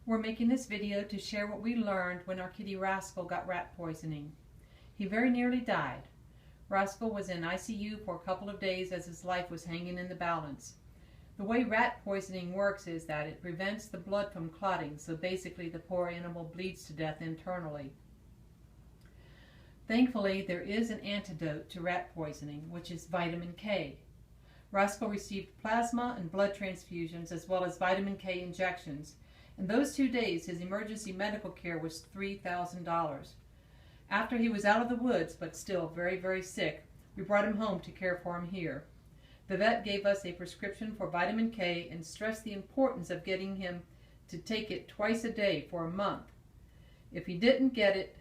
We're making this video to share what we learned when our kitty Rascal got rat poisoning. He very nearly died. Rascal was in ICU for a couple of days as his life was hanging in the balance. The way rat poisoning works is that it prevents the blood from clotting, so basically the poor animal bleeds to death internally. Thankfully, there is an antidote to rat poisoning, which is vitamin K. Rascal received plasma and blood transfusions as well as vitamin K injections. In those 2 days, his emergency medical care was $3,000. After he was out of the woods, but still very, very sick, we brought him home to care for him here. The vet gave us a prescription for vitamin K and stressed the importance of getting him to take it twice a day for a month. If he didn't get it,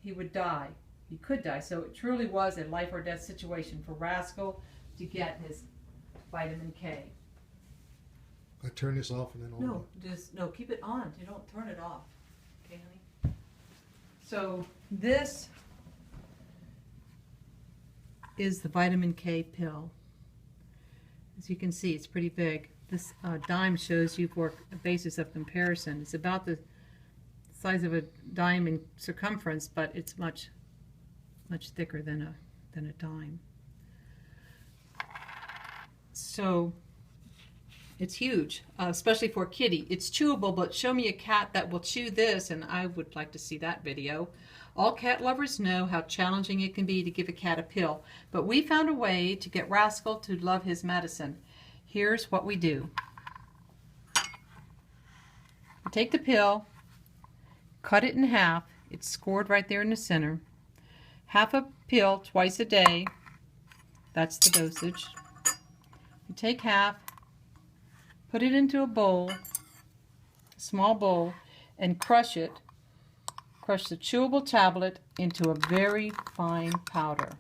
he would die. He could die, so it truly was a life or death situation for Rascal to get his vitamin K. I turn this off and then on. No, keep it on. You don't turn it off. Okay, honey? So this is the vitamin K pill. As you can see, it's pretty big. This dime shows you for a basis of comparison. It's about the size of a dime in circumference, but it's much thicker than a dime. So it's huge, especially for a kitty. It's chewable, but show me a cat that will chew this, and I would like to see that video. All cat lovers know how challenging it can be to give a cat a pill, but we found a way to get Rascal to love his medicine. Here's what we do. We take the pill, cut it in half. It's scored right there in the center. Half a pill twice a day. That's the dosage. You take half, put it into a bowl, a small bowl, and crush it. Crush the chewable tablet into a very fine powder.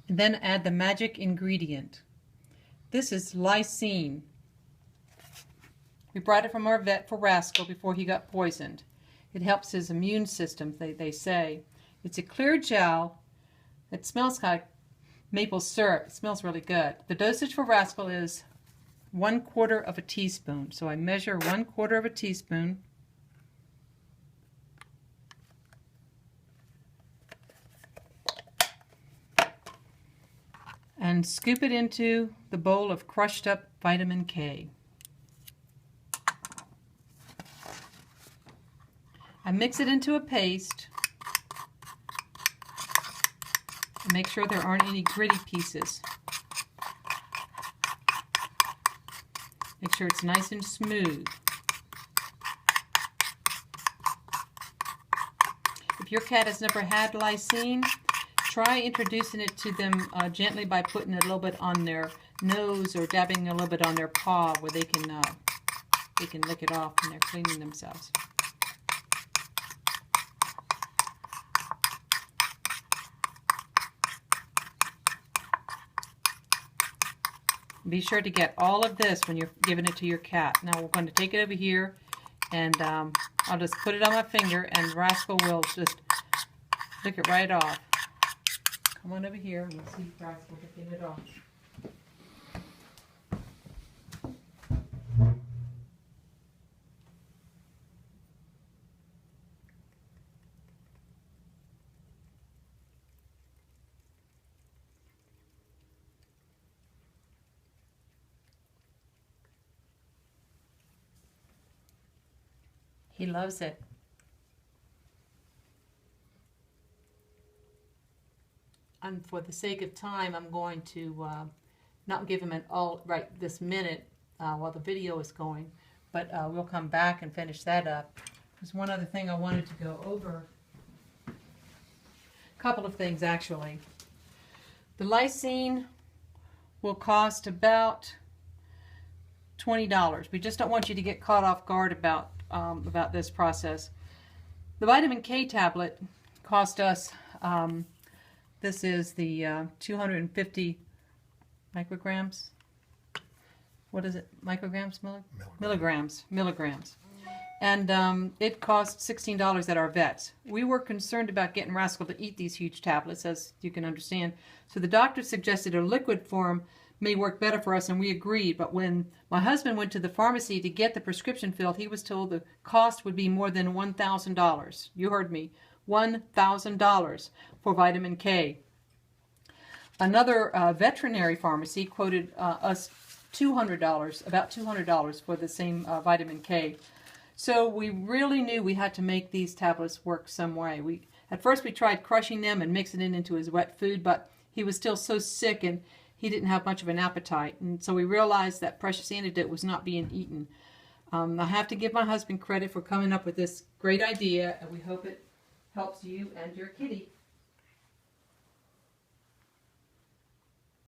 And then add the magic ingredient. This is lysine. We brought it from our vet for Rascal before he got poisoned. It helps his immune system, they say. It's a clear gel that smells like maple syrup. It smells really good. The dosage for Rascal is 1/4 of a teaspoon. So I measure 1/4 of a teaspoon. And scoop it into the bowl of crushed up vitamin K. I mix it into a paste and make sure there aren't any gritty pieces. Make sure it's nice and smooth. If your cat has never had lysine, try introducing it to them gently by putting a little bit on their nose or dabbing a little bit on their paw where they can lick it off when they're cleaning themselves. Be sure to get all of this when you're giving it to your cat. Now we're going to take it over here, and I'll just put it on my finger, and Rascal will just lick it right off. Come on over here and we'll see Rascal licking it off. He loves it. And for the sake of time, I'm going to not give him an all right this minute while the video is going, but we'll come back and finish that up. There's one other thing I wanted to go over. A couple of things, actually. The lysine will cost about $20. We just don't want you to get caught off guard about this process. The vitamin K tablet cost us, this is the 250 micrograms. What is it? Micrograms? Milligrams. and it cost $16 at our vet's. We were concerned about getting Rascal to eat these huge tablets, as you can understand. So the doctor suggested a liquid form may work better for us, and we agreed. But when my husband went to the pharmacy to get the prescription filled, he was told the cost would be more than $1,000. You heard me, $1,000 for vitamin K. Another veterinary pharmacy quoted us $200, about $200 for the same vitamin K. So we really knew we had to make these tablets work some way. At first we tried crushing them and mixing it into his wet food, but he was still so sick and he didn't have much of an appetite. And so we realized that precious antidote was not being eaten. I have to give my husband credit for coming up with this great idea, and we hope it helps you and your kitty.